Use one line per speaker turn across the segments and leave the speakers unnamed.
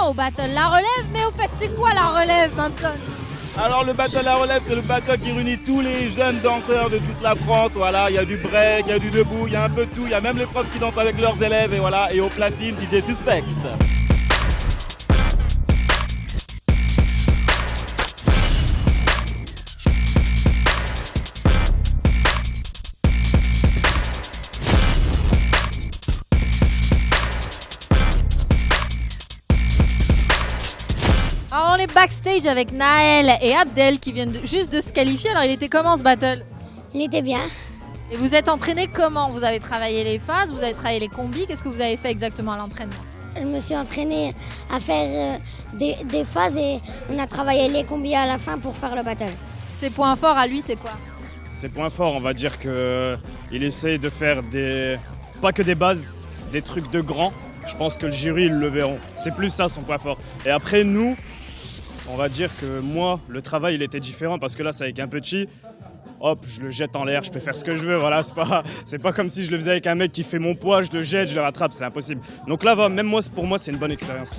au battle La Relève, mais au fait, c'est quoi La Relève, Manson?
Alors le battle La Relève, c'est le battle qui réunit tous les jeunes danseurs de toute la France. Voilà, il y a du break, il y a du debout, il y a un peu de tout. Il y a même les profs qui dansent avec leurs élèves et voilà. Et au platine, DJ Suspect.
Alors on est backstage avec Naël et Abdel qui viennent juste de se qualifier. Alors il était comment ce battle?
Il était bien.
Et vous êtes entraîné comment? Vous avez travaillé les phases, vous avez travaillé les combis. Qu'est-ce que vous avez fait exactement à l'entraînement?
Je me suis entraîné à faire des phases et on a travaillé les combis à la fin pour faire le battle.
Ses points forts à lui, c'est quoi?
Ses points forts, on va dire qu'il essaye de faire pas que des bases, des trucs de grands. Je pense que le jury, ils le verront. C'est plus ça son point fort. Et après, nous, on va dire que moi, le travail, il était différent parce que là, c'est avec un petit. Hop, je le jette en l'air, je peux faire ce que je veux. Voilà, c'est pas comme si je le faisais avec un mec qui fait mon poids, je le jette, je le rattrape, c'est impossible. Donc là, même moi, pour moi, c'est une bonne expérience.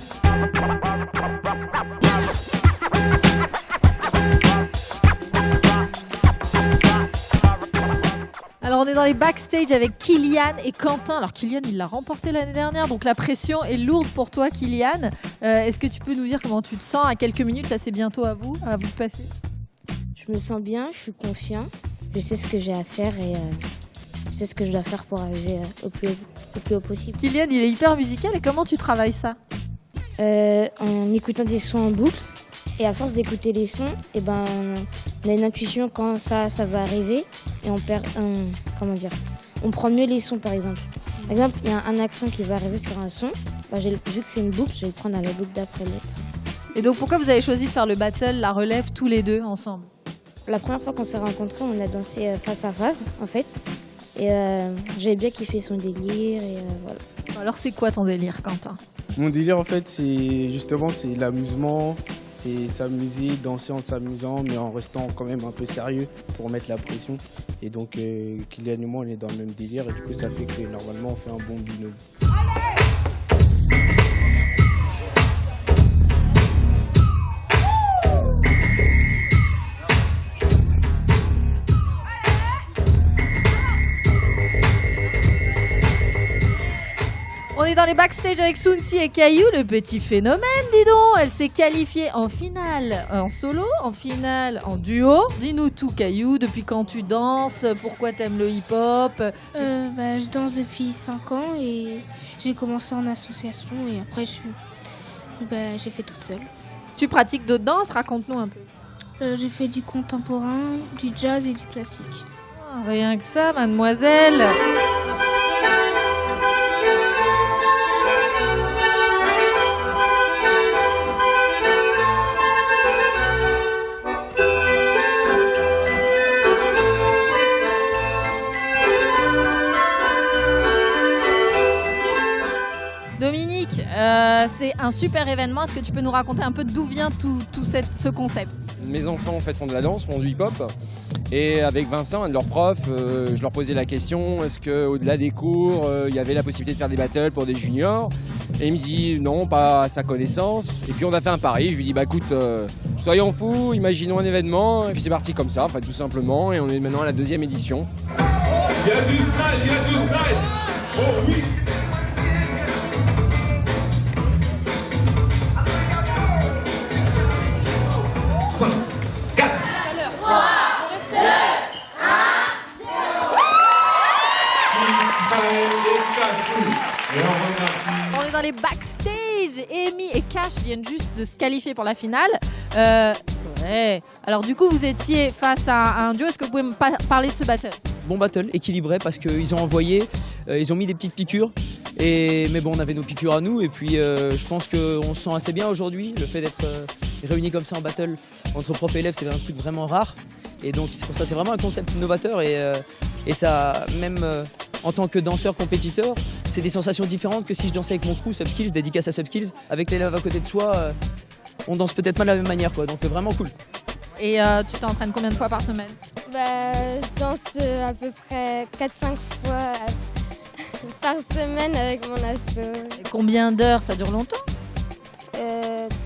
Alors on est dans les backstage avec Kylian et Quentin. Alors Kylian, il l'a remporté l'année dernière, donc la pression est lourde pour toi, Kylian. Est-ce que tu peux nous dire comment tu te sens à quelques minutes? Là, c'est bientôt à vous de passer.
Je me sens bien, je suis confiant. Je sais ce que j'ai à faire et je sais ce que je dois faire pour arriver au plus haut possible.
Kylian, il est hyper musical et comment tu travailles ça?
En écoutant des sons en boucle. Et à force d'écouter les sons, on a une intuition quand ça va arriver et on prend mieux les sons par exemple. Par exemple, il y a un accent qui va arriver sur un son, vu que c'est une boucle, je vais le prendre à la boucle d'après l'accent.
Et donc pourquoi vous avez choisi de faire le battle La Relève tous les deux ensemble?
La première fois qu'on s'est rencontrés, on a dansé face à face en fait. Et j'avais bien kiffé son délire et voilà.
Alors c'est quoi ton délire, Quentin?
Mon délire en fait, c'est l'amusement. C'est s'amuser, danser en s'amusant, mais en restant quand même un peu sérieux pour mettre la pression. Et donc, Kylian et moi, on est dans le même délire. Et du coup, ça fait que normalement, on fait un bon binôme.
On est dans les backstage avec Sunsi et Caillou, le petit phénomène, dis donc. Elle s'est qualifiée en finale en solo, en finale en duo. Dis-nous tout, Caillou, depuis quand tu danses, pourquoi t'aimes le hip-hop?
Je danse depuis 5 ans et j'ai commencé en association et après j'ai fait toute seule.
Tu pratiques d'autres danses? Raconte-nous un peu.
J'ai fait du contemporain, du jazz et du classique.
Oh, rien que ça, mademoiselle. Dominique, c'est un super événement. Est-ce que tu peux nous raconter un peu d'où vient tout ce concept?
Mes enfants en fait font de la danse, font du hip-hop. Et avec Vincent, un de leurs profs, je leur posais la question, est-ce qu'au-delà des cours, il y avait la possibilité de faire des battles pour des juniors? Et il me dit non, pas à sa connaissance. Et puis on a fait un pari, je lui dis écoute, soyons fous, imaginons un événement. Et puis c'est parti comme ça, tout simplement. Et on est maintenant à la 2e édition.
Il y a du style. Oh oui.
On est dans les backstage. Amy et Cash viennent juste de se qualifier pour la finale. Ouais. Alors du coup, vous étiez face à un duo. Est-ce que vous pouvez me parler de ce battle?
Bon battle, équilibré parce qu'ils ont envoyé, ils ont mis des petites piqûres. Mais bon, on avait nos piqûres à nous et puis je pense qu'on se sent assez bien aujourd'hui. Le fait d'être réunis comme ça en battle entre profs et élèves, c'est un truc vraiment rare. Et donc c'est pour ça, c'est vraiment un concept novateur et ça, même en tant que danseur compétiteur, c'est des sensations différentes que si je dansais avec mon crew Subskills, dédicace à Subskills, avec l'élève à côté de soi, on danse peut-être pas de la même manière quoi. Donc vraiment cool.
Et tu t'entraînes combien de fois par semaine?
Je danse à peu près 4-5 fois par semaine avec mon asso.
Et combien d'heures? Ça dure longtemps?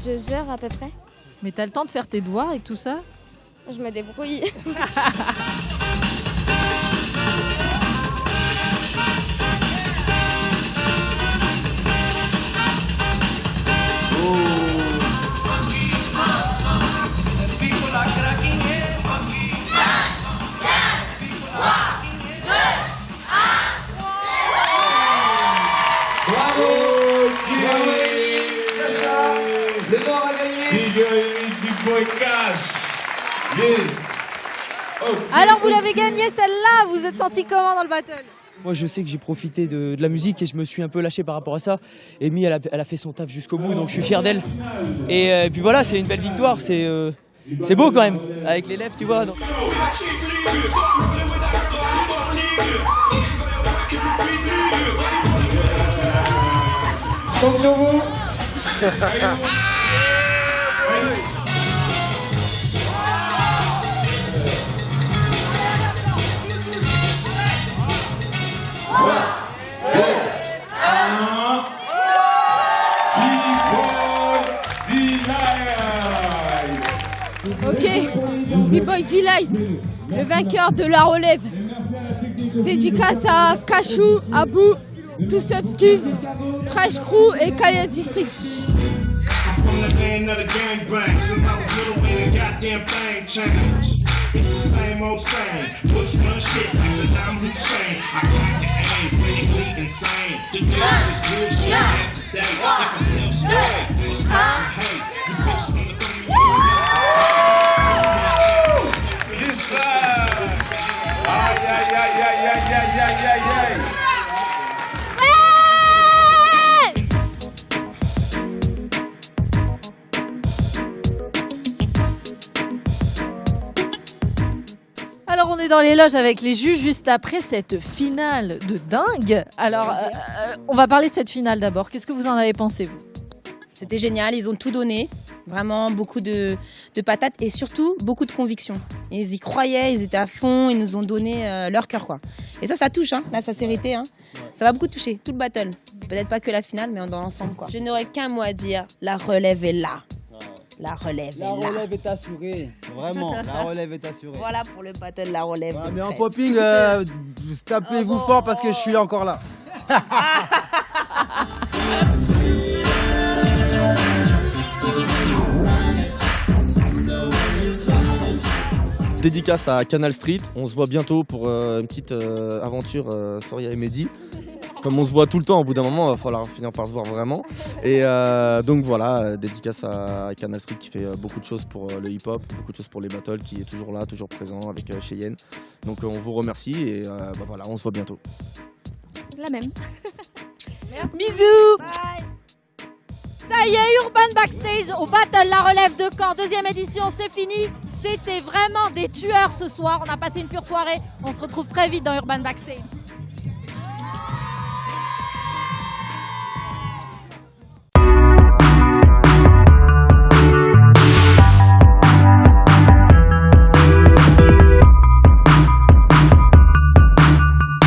2 heures à peu près.
Mais t'as le temps de faire tes devoirs et tout ça?
Je me débrouille.
Alors vous l'avez gagné celle-là, vous êtes senti comment dans le battle?
Moi, je sais que j'ai profité de la musique et je me suis un peu lâché par rapport à ça. Amy, elle a fait son taf jusqu'au bout, donc je suis fier d'elle. Et puis voilà, c'est une belle victoire, c'est beau quand même, avec les lèvres, tu vois. Donc.
Attention vous.
Ok, B-Boy Delight, le vainqueur de la relève. Dédicace à Kachou, Abou, Two Subskills, Fresh Crew et Kaya District.
It's the same old same. Push one shit like Saddam Hussein. I got the aim, clinically insane. Today is real shit. And today, if I still stay, let's smoke some hate. You bitches from the community.
Yes, sir. Aïe, aïe, aïe, aïe, aïe, aïe, aïe, aïe, aïe.
Alors on est dans les loges avec les juges juste après cette finale de dingue. Alors on va parler de cette finale d'abord. Qu'est-ce que vous en avez pensé vous?
C'était génial, ils ont tout donné, vraiment beaucoup de patates et surtout beaucoup de conviction. Ils y croyaient, ils étaient à fond, ils nous ont donné leur cœur quoi. Et ça touche, hein, la sincérité, hein. Ça va beaucoup toucher, tout le battle. Peut-être pas que la finale, mais dans l'ensemble quoi. Je n'aurais qu'un mot à dire, la relève est là. La relève est là.
La relève est assurée, vraiment, la relève est assurée.
Voilà pour le battle, la relève.
Mais en popping, tapez-vous fort parce que je suis encore là.
Dédicace à Canal Street, on se voit bientôt pour une petite aventure Soria et Mehdi. Comme on se voit tout le temps, au bout d'un moment, il va falloir finir par se voir vraiment. Et donc voilà, dédicace à Canal Street qui fait beaucoup de choses pour le hip-hop, beaucoup de choses pour les battles, qui est toujours là, toujours présent avec Cheyenne. Donc on vous remercie et voilà, on se voit bientôt.
La même.
Merci. Bisous. Bye. Ça y est, Urban Backstage au Battle La Relève de Caen, deuxième édition, c'est fini. C'était vraiment des tueurs ce soir, on a passé une pure soirée. On se retrouve très vite dans Urban Backstage.